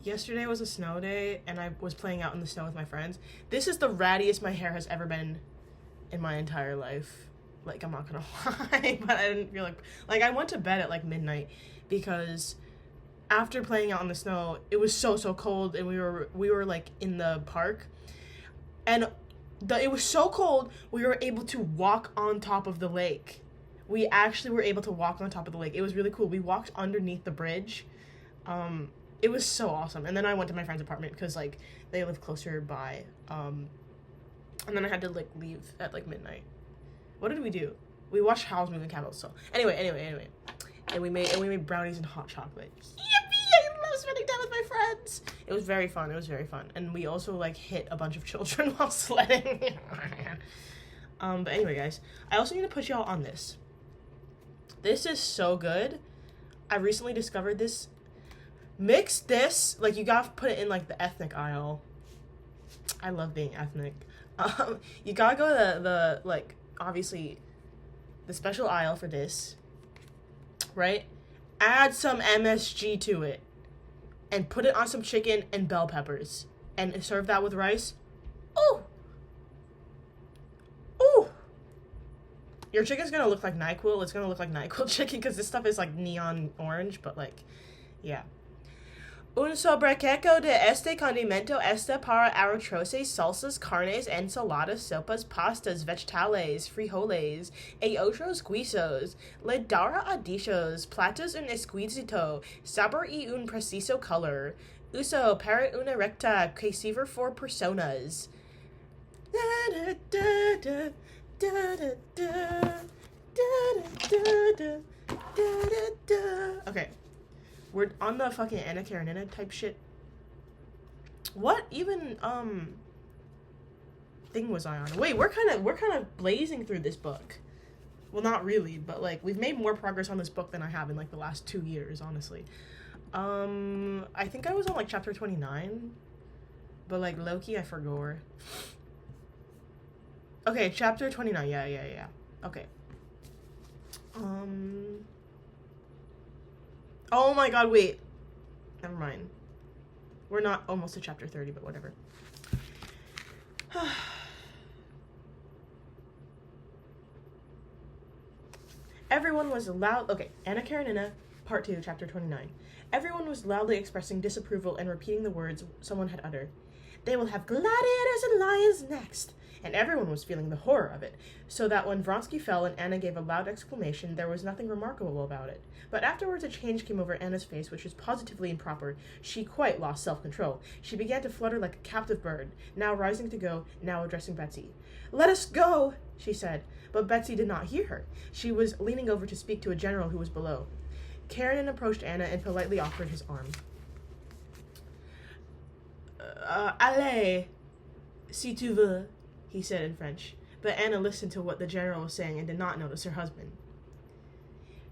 Yesterday was a snow day, and I was playing out in the snow with my friends. This is the rattiest my hair has ever been in my entire life. Like, I'm not gonna lie, but I didn't feel like I went to bed at like midnight because after playing out in the snow, it was so cold, and we were like in the park, and it was so cold we were able to walk on top of the lake. We actually were able to walk on top of the lake. It was really cool. We walked underneath the bridge. It was so awesome. And then I went to my friend's apartment because like they live closer by. And then I had to like leave at like midnight. What did we do? We watched Howl's Moving Castle. So anyway. And we made brownies and hot chocolate. Yippee! I love spending time with my friends. It was very fun. And we also like hit a bunch of children while sledding. But anyway, guys, I also need to put y'all on this. This is so good. I recently discovered this. Mix this, like, you gotta put it in like the ethnic aisle. I love being ethnic. You gotta go to the like, obviously the special aisle for this, right? Add some MSG to it and put it on some chicken and bell peppers and serve that with rice. Ooh, your chicken's gonna look like NyQuil. It's gonna look like NyQuil chicken because this stuff is like neon orange, but like, yeah. Un sobrequeco de este condimento está para arroces, salsas, carnes, ensaladas, sopas, pastas, vegetales, frijoles, e otros guisos. Le dará adicios, platos un exquisito, sabor y un preciso color. Uso para una recta que sirve for personas. Okay. We're on the fucking Anna Karenina type shit. What even thing was I on? Wait, we're kind of blazing through this book. Well, not really, but like we've made more progress on this book than I have in like the last 2 years, honestly. I think I was on like chapter 29, but like Loki, I forgot. Okay, chapter 29. Yeah. Okay. Oh my god, wait. Never mind. We're not almost to chapter 30, but whatever. Everyone was loud. Okay, Anna Karenina, part 2, chapter 29. Everyone was loudly expressing disapproval and repeating the words someone had uttered. They will have gladiators and lions next. And everyone was feeling the horror of it, so that when Vronsky fell and Anna gave a loud exclamation, there was nothing remarkable about it. But afterwards a change came over Anna's face, which was positively improper. She quite lost self-control. She began to flutter like a captive bird, now rising to go, now addressing Betsy. "Let us go," she said, but Betsy did not hear her. She was leaning over to speak to a general who was below. Karenin approached Anna and politely offered his arm. Allez, si tu veux, he said in French, but Anna listened to what the general was saying and did not notice her husband.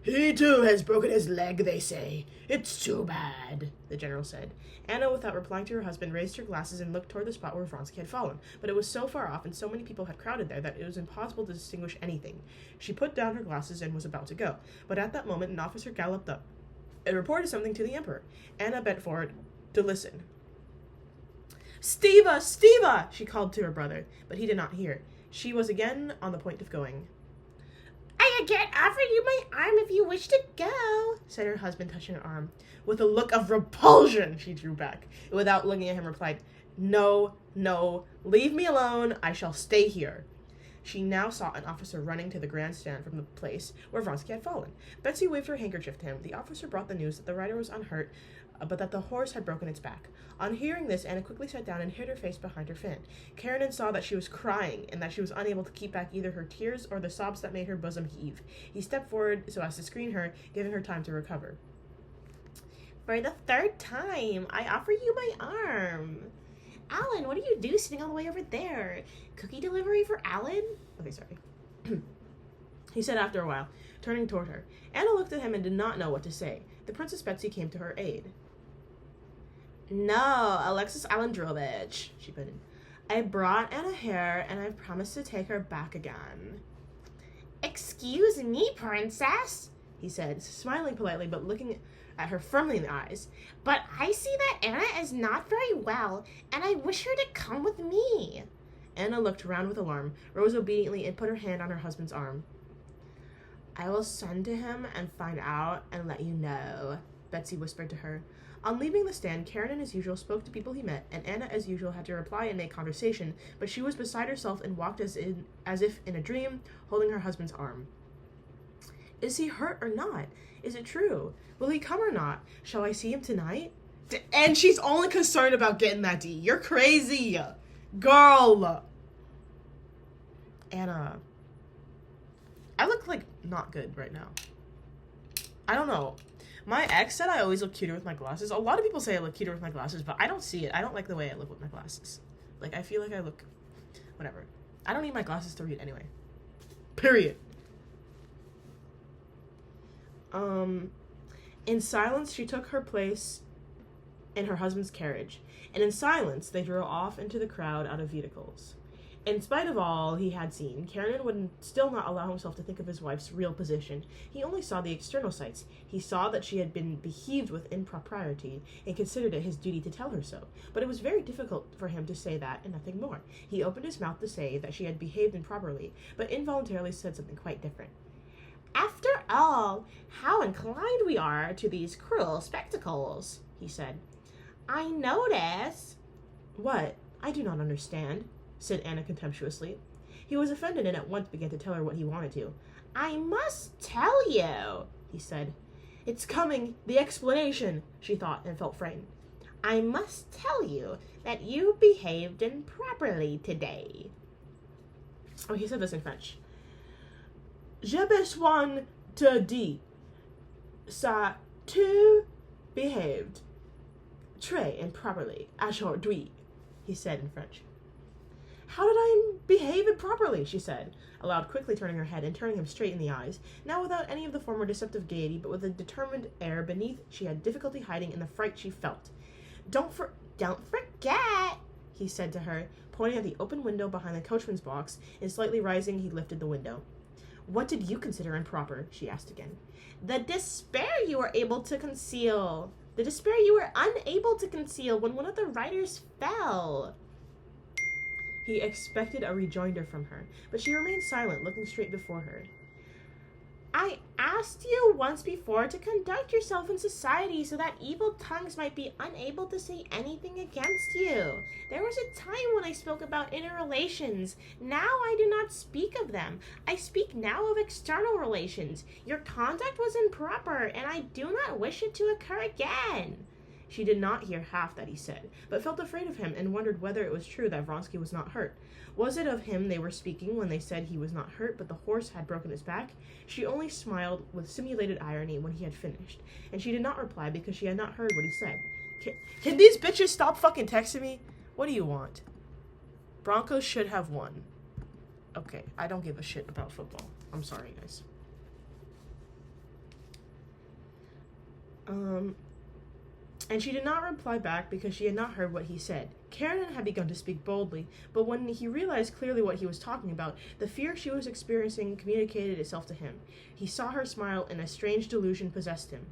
"He too has broken his leg, they say. It's too bad," the general said. Anna, without replying to her husband, raised her glasses and looked toward the spot where Vronsky had fallen, but it was so far off and so many people had crowded there that it was impossible to distinguish anything. She put down her glasses and was about to go, but at that moment an officer galloped up and reported something to the emperor. Anna bent forward to listen. Stiva! She called to her brother, but he did not hear. She was again on the point of going. "I again offer you my arm if you wish to go," said her husband, touching her arm. With a look of repulsion, she drew back. Without looking at him, replied, No, leave me alone. I shall stay here." She now saw an officer running to the grandstand from the place where Vronsky had fallen. Betsy waved her handkerchief to him. The officer brought the news that the rider was unhurt, but that the horse had broken its back. On hearing this, Anna quickly sat down and hid her face behind her fan. Karenin saw that she was crying and that she was unable to keep back either her tears or the sobs that made her bosom heave. He stepped forward so as to screen her, giving her time to recover. "For the 3rd time, I offer you my arm. Alan, what do you do sitting all the way over there? Cookie delivery for Alan?" Okay, sorry. He said after a while, turning toward her. Anna looked at him and did not know what to say. The Princess Betsy came to her aid. "No, Alexis Alendrovich," she put in. "I brought Anna here, and I've promised to take her back again." "Excuse me, princess," he said, smiling politely but looking at her firmly in the eyes. "But I see that Anna is not very well, and I wish her to come with me." Anna looked round with alarm, rose obediently, and put her hand on her husband's arm. "I will send to him and find out and let you know," Betsy whispered to her. On leaving the stand, Karen, as usual, spoke to people he met, and Anna, as usual, had to reply and make conversation, but she was beside herself and walked as if in a dream, holding her husband's arm. "Is he hurt or not? Is it true? Will he come or not? Shall I see him tonight?" And she's only concerned about getting that D. You're crazy. Girl. Anna. I look, like, not good right now. I don't know. My ex said I always look cuter with my glasses. A lot of people say I look cuter with my glasses, but I don't see it. I don't like the way I look with my glasses. Like, I feel like I look... whatever. I don't need my glasses to read anyway. Period. In silence, she took her place in her husband's carriage, and in silence, they drove off into the crowd out of vehicles. In spite of all he had seen, Karenin would still not allow himself to think of his wife's real position. He only saw the external sights. He saw that she had been behaved with impropriety, and considered it his duty to tell her so. But it was very difficult for him to say that and nothing more. He opened his mouth to say that she had behaved improperly, but involuntarily said something quite different. "After all, how inclined we are to these cruel spectacles," he said. "I notice—" "What? I do not understand," said Anna contemptuously. He was offended and at once began to tell her what he wanted to. "I must tell you," he said. "It's coming, the explanation," she thought, and felt frightened. "I must tell you that you behaved improperly today." Oh, he said this in French. "J'ai besoin te dire ça tu behaved très improperly aujourd'hui," he said in French. "How did I behave improperly?" she said, aloud, quickly turning her head and turning him straight in the eyes, now without any of the former deceptive gaiety, but with a determined air beneath she had difficulty hiding in the fright she felt. Don't forget," he said to her, pointing at the open window behind the coachman's box, and slightly rising, he lifted the window. "What did you consider improper?" she asked again. "The despair you were able to conceal. The despair you were unable to conceal when one of the riders fell." He expected a rejoinder from her, but she remained silent, looking straight before her. "I asked you once before to conduct yourself in society so that evil tongues might be unable to say anything against you. There was a time when I spoke about inner relations. Now I do not speak of them. I speak now of external relations. Your conduct was improper, and I do not wish it to occur again." She did not hear half that he said, but felt afraid of him and wondered whether it was true that Vronsky was not hurt. Was it of him they were speaking when they said he was not hurt, but the horse had broken his back? She only smiled with simulated irony when he had finished, and she did not reply because she had not heard what he said. Can these bitches stop fucking texting me? What do you want? Broncos should have won. Okay, I don't give a shit about football. I'm sorry, guys. And she did not reply back because she had not heard what he said. Karenina had begun to speak boldly, but when he realized clearly what he was talking about, the fear she was experiencing communicated itself to him. He saw her smile, and a strange delusion possessed him.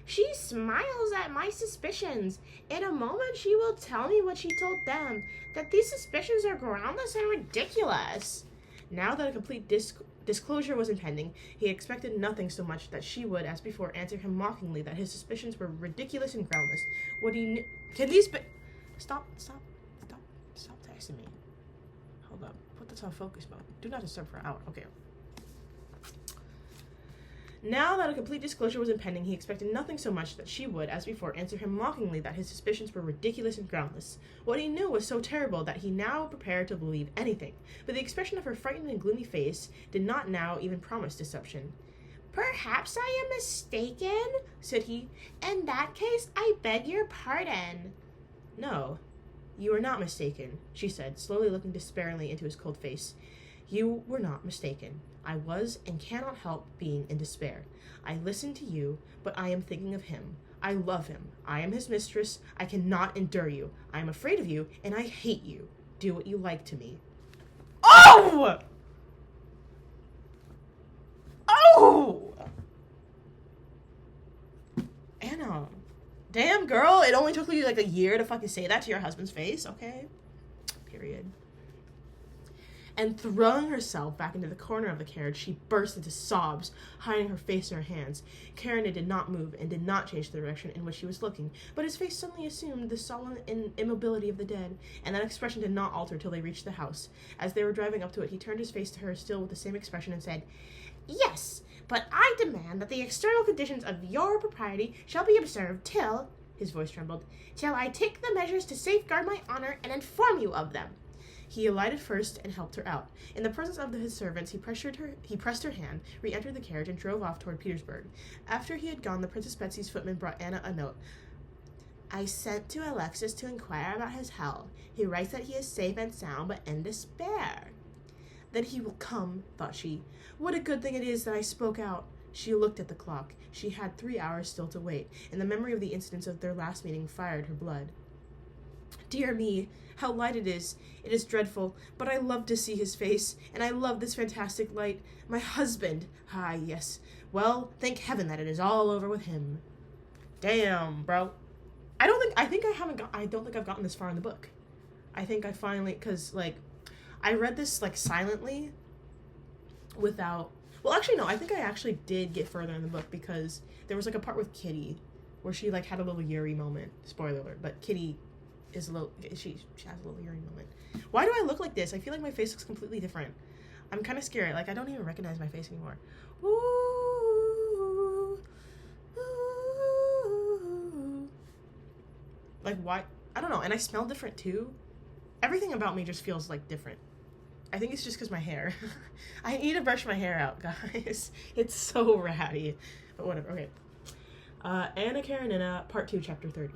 "She smiles at my suspicions. In a moment she will tell me what she told them, that these suspicions are groundless and ridiculous." Now that a complete disclosure was impending, he expected nothing so much that she would, as before, answer him mockingly that his suspicions were ridiculous and groundless. What he can these Stop texting me. Hold up. Put this on focus mode. Do not disturb for an hour. Okay. Now that a complete disclosure was impending, he expected nothing so much that she would, as before, answer him mockingly that his suspicions were ridiculous and groundless. What he knew was so terrible that he now prepared to believe anything, but the expression of her frightened and gloomy face did not now even promise deception. "Perhaps I am mistaken," said he. "In that case, I beg your pardon." "No, you are not mistaken," she said, slowly looking despairingly into his cold face. "You were not mistaken. I was and cannot help being in despair. I listened to you, but I am thinking of him. I love him. I am his mistress. I cannot endure you. I am afraid of you, and I hate you. Do what you like to me." Oh! Oh! Anna. Damn, girl, it only took you like a year to fucking say that to your husband's face, okay? Period. And throwing herself back into the corner of the carriage, she burst into sobs, hiding her face in her hands. Karenina did not move and did not change the direction in which she was looking, but his face suddenly assumed the solemn immobility of the dead, and that expression did not alter till they reached the house. As they were driving up to it, he turned his face to her still with the same expression and said, "Yes, but I demand that the external conditions of your propriety shall be observed till," his voice trembled, "till I take the measures to safeguard my honor and inform you of them." He alighted first and helped her out. In the presence of his servants, he pressed her hand, re-entered the carriage, and drove off toward Petersburg. After he had gone, the Princess Betsy's footman brought Anna a note. "I sent to Alexis to inquire about his health. He writes that he is safe and sound, but in despair." "Then he will come," thought she. "What a good thing it is that I spoke out." She looked at the clock. She had 3 hours still to wait, and the memory of the incidents of their last meeting fired her blood. "Dear me, how light it is. It is dreadful, but I love to see his face, and I love this fantastic light. My husband! Ah, yes. Well, thank heaven that it is all over with him." Damn, bro. I don't think I've gotten this far in the book. I think I finally, because, like, I read this, like, silently without, well, actually, no, I think I actually did get further in the book because there was, like, a part with Kitty where she, like, had a little Yuri moment. Spoiler alert, but Kitty is a little, she has a little Yuri moment. Why do I look like this? I feel like my face looks completely different. I'm kind of scared. Like, I don't even recognize my face anymore. Ooh, ooh. Like, why? I don't know. And I smell different, too. Everything about me just feels, like, different. I think it's just because my hair. I need to brush my hair out, guys. It's so ratty. But whatever. Okay. Anna Karenina, Part 2, Chapter 30.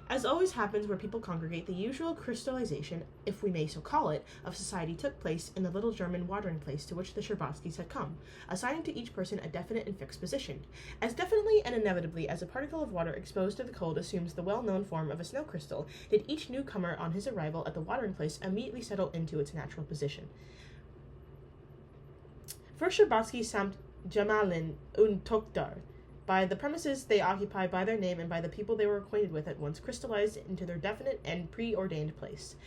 As always happens where people congregate, the usual crystallization, if we may so call it, of society took place in the little German watering place to which the Sherbatskys had come, assigning to each person a definite and fixed position. As definitely and inevitably as a particle of water exposed to the cold assumes the well-known form of a snow crystal, did each newcomer on his arrival at the watering place immediately settle into its natural position. For Sherbatsky samt Jamalin und Tochter, by the premises they occupy, by their name, and by the people they were acquainted with, at once crystallized into their definite and preordained place.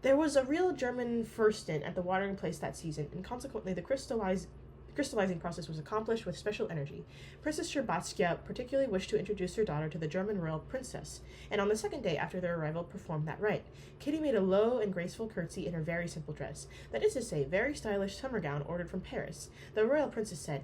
There was a real German Fürsten at the watering place that season, and consequently the crystallizing process was accomplished with special energy. Princess Sherbatskaya particularly wished to introduce her daughter to the German royal princess, and on the second day after their arrival performed that rite. Kitty made a low and graceful curtsy in her very simple dress, that is to say, very stylish summer gown ordered from Paris. The royal princess said,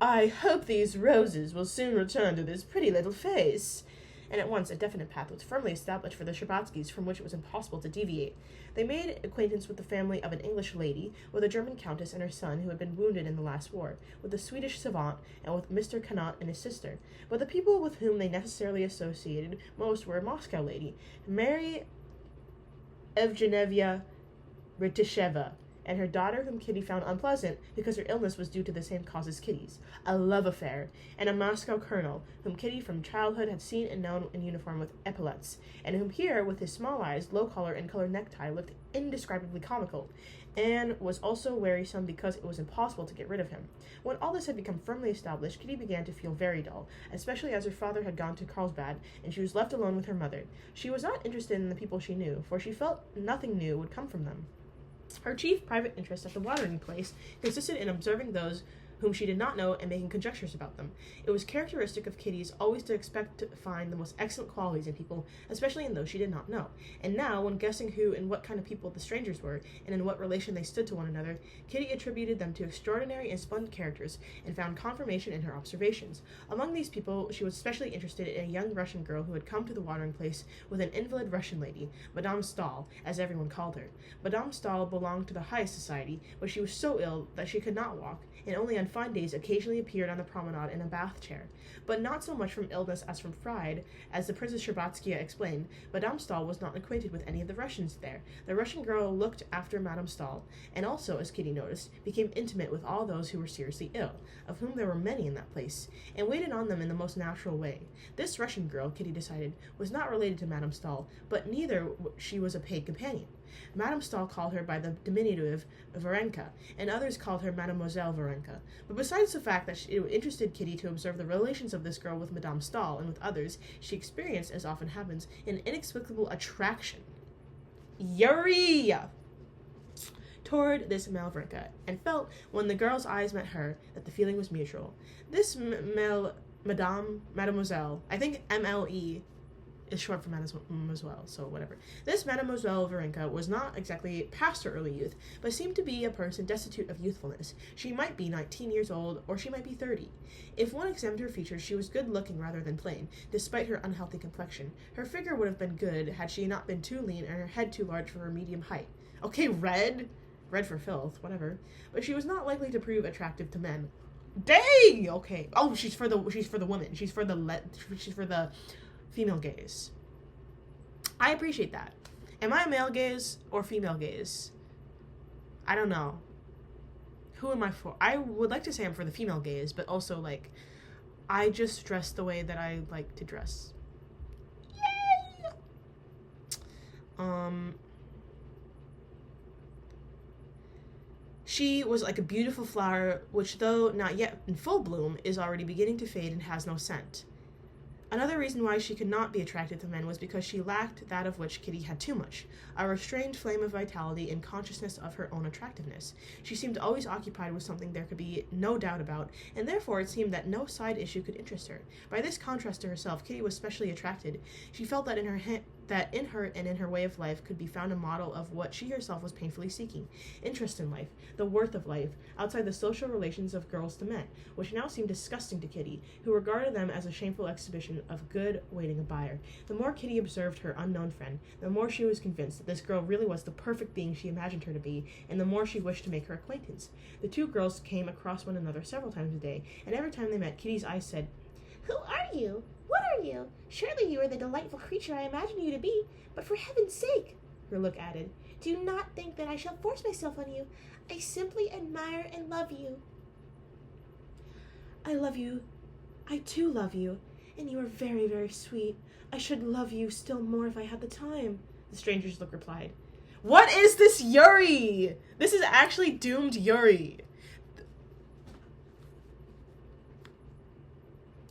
"I hope these roses will soon return to this pretty little face." And at once a definite path was firmly established for the Sherbatskys from which it was impossible to deviate. They made acquaintance with the family of an English lady, with a German countess and her son who had been wounded in the last war, with a Swedish savant, and with Mr. Connaught and his sister. But the people with whom they necessarily associated most were a Moscow lady, Mary Evgenevia Ritisheva, and her daughter, whom Kitty found unpleasant because her illness was due to the same cause as Kitty's, a love affair, and a Moscow colonel, whom Kitty from childhood had seen and known in uniform with epaulettes, and whom here, with his small eyes, low collar, and colored necktie, looked indescribably comical, and was also wearisome because it was impossible to get rid of him. When all this had become firmly established, Kitty began to feel very dull, especially as her father had gone to Carlsbad, and she was left alone with her mother. She was not interested in the people she knew, for she felt nothing new would come from them. Her chief private interest at the watering place consisted in observing those whom she did not know and making conjectures about them. It was characteristic of Kitty's always to expect to find the most excellent qualities in people, especially in those she did not know. And now, when guessing who and what kind of people the strangers were, and in what relation they stood to one another, Kitty attributed them to extraordinary and splendid characters, and found confirmation in her observations. Among these people, she was especially interested in a young Russian girl who had come to the watering place with an invalid Russian lady, Madame Stahl, as everyone called her. Madame Stahl belonged to the highest society, but she was so ill that she could not walk, and only on fine days occasionally appeared on the promenade in a bath chair. But not so much from illness as from fright, as the Princess Sherbatskaya explained. Madame Stahl was not acquainted with any of the Russians there. The Russian girl looked after Madame Stahl, and also, as Kitty noticed, became intimate with all those who were seriously ill, of whom there were many in that place, and waited on them in the most natural way. This Russian girl, Kitty decided, was not related to Madame Stahl, but neither she was a paid companion. Madame Stahl called her by the diminutive Varenka, and others called her Mademoiselle Varenka. But besides the fact that it interested Kitty to observe the relations of this girl with Madame Stahl and with others, she experienced, as often happens, an inexplicable attraction. Yuri! Toward this Malvrinka, and felt, when the girl's eyes met her, that the feeling was mutual. This Mademoiselle, I think MLE is short for Mademoiselle, so whatever. This Mademoiselle Varenka was not exactly past her early youth, but seemed to be a person destitute of youthfulness. She might be 19 years old, or she might be 30. If one examined her features, she was good-looking rather than plain, despite her unhealthy complexion. Her figure would have been good had she not been too lean and her head too large for her medium height. Okay, red for filth, whatever. But she was not likely to prove attractive to men. Dang! Okay. Oh, she's for the women. She's for the female gaze. I appreciate that. Am I a male gaze or female gaze? I don't know. Who am I for? I would like to say I'm for the female gaze, but also, like, I just dress the way that I like to dress. Yay! She was like a beautiful flower, which, though not yet in full bloom, is already beginning to fade and has no scent. Another reason why she could not be attracted to men was because she lacked that of which Kitty had too much, a restrained flame of vitality and consciousness of her own attractiveness. She seemed always occupied with something there could be no doubt about, and therefore it seemed that no side issue could interest her. By this contrast to herself, Kitty was specially attracted. She felt that in her and in her way of life could be found a model of what she herself was painfully seeking: interest in life, the worth of life, outside the social relations of girls to men, which now seemed disgusting to Kitty, who regarded them as a shameful exhibition of good waiting a buyer. The more Kitty observed her unknown friend, the more she was convinced that this girl really was the perfect being she imagined her to be, and the more she wished to make her acquaintance. The two girls came across one another several times a day, and every time they met, Kitty's eyes said, "Who are you? What are you? Surely you are the delightful creature I imagine you to be, but for heaven's sake," her look added, "do not think that I shall force myself on you. I simply admire and love you." "I love you. I too love you. And you are very, very sweet. I should love you still more if I had the time," the stranger's look replied. What is this Yuri? This is actually doomed Yuri.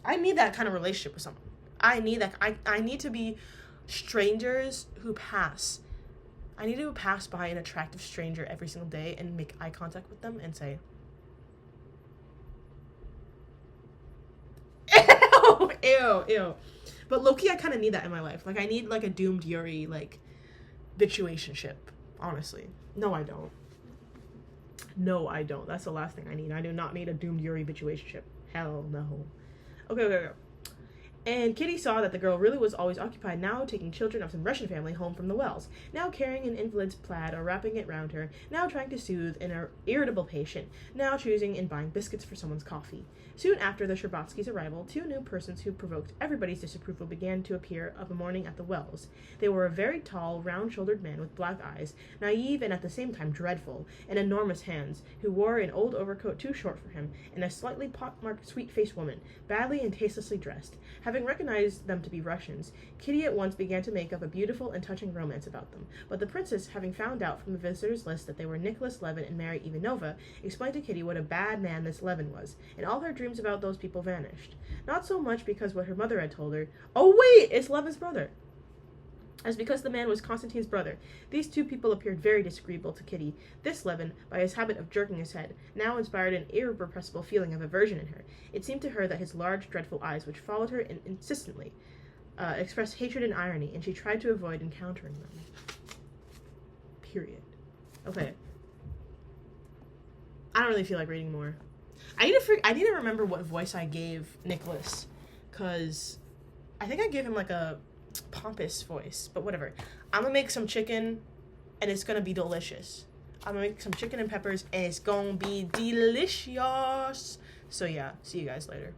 I need that kind of relationship with someone. I need that. I need to be strangers who pass. I need to pass by an attractive stranger every single day and make eye contact with them and say, ew, ew, ew. But low-key, I kind of need that in my life. Like, I need, like, a doomed Yuri, like, situationship, honestly. No, I don't. No, I don't. That's the last thing I need. I do not need a doomed Yuri situationship. Hell no. Okay. And Kitty saw that the girl really was always occupied, now taking children of some Russian family home from the Wells, now carrying an invalid's plaid or wrapping it round her, now trying to soothe an irritable patient, now choosing and buying biscuits for someone's coffee. Soon after the Sherbatskys' arrival, two new persons who provoked everybody's disapproval began to appear of a morning at the Wells. They were a very tall, round-shouldered man with black eyes, naive and at the same time dreadful, and enormous hands, who wore an old overcoat too short for him, and a slightly pock-marked, sweet-faced woman, badly and tastelessly dressed. Having recognized them to be Russians, Kitty at once began to make up a beautiful and touching romance about them. But the princess, having found out from the visitors' list that they were Nicholas Levin and Mary Ivanova, explained to Kitty what a bad man this Levin was, and all her dreams about those people vanished. Not so much because what her mother had told her, "Oh wait, it's Levin's brother," as because the man was Constantine's brother. These two people appeared very disagreeable to Kitty. This Levin, by his habit of jerking his head, now inspired an irrepressible feeling of aversion in her. It seemed to her that his large, dreadful eyes, which followed her insistently, expressed hatred and irony, and she tried to avoid encountering them. Period. Okay. I don't really feel like reading more. I need to remember what voice I gave Nicholas, because I think I gave him like a pompous voice, but whatever. I'm gonna make some chicken and it's gonna be delicious. I'm gonna make some chicken and peppers and it's gonna be delicious. So yeah, see you guys later.